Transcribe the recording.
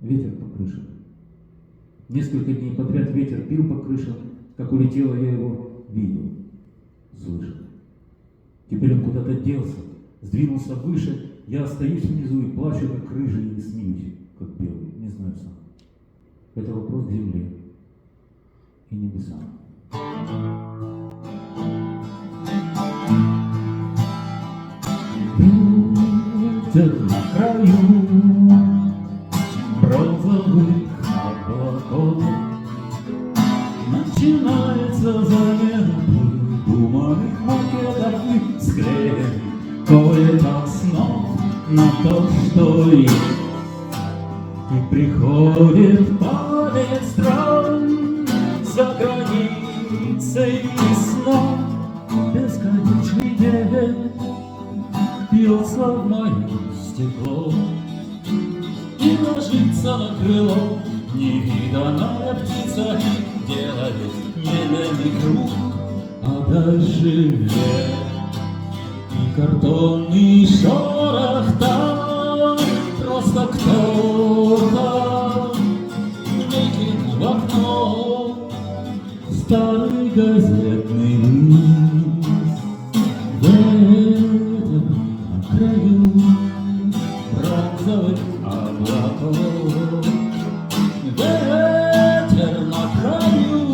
Ветер по крышам. Несколько дней подряд ветер бил по крышам, как улетело, я его видел, слышал. Теперь он куда-то делся, сдвинулся выше, я остаюсь внизу и плачу, как рыжий, и смеюсь, как белый, не знаю сам. Это вопрос к земле и небесам. Ветер на краю бронзовых облаков, начинается замена туманных макетов и склеит кое-как снов на то, что есть. И приходит память стран за границей снов. Бесконечный день бьется в мое стекло и ложится на крыло невиданная птица и делает медленный круг, а дальше вверх. И картонный шорох там просто кто-то выкинул в окно старый газетный лист. Ветер на краю бронзовых облаков, ветер на краю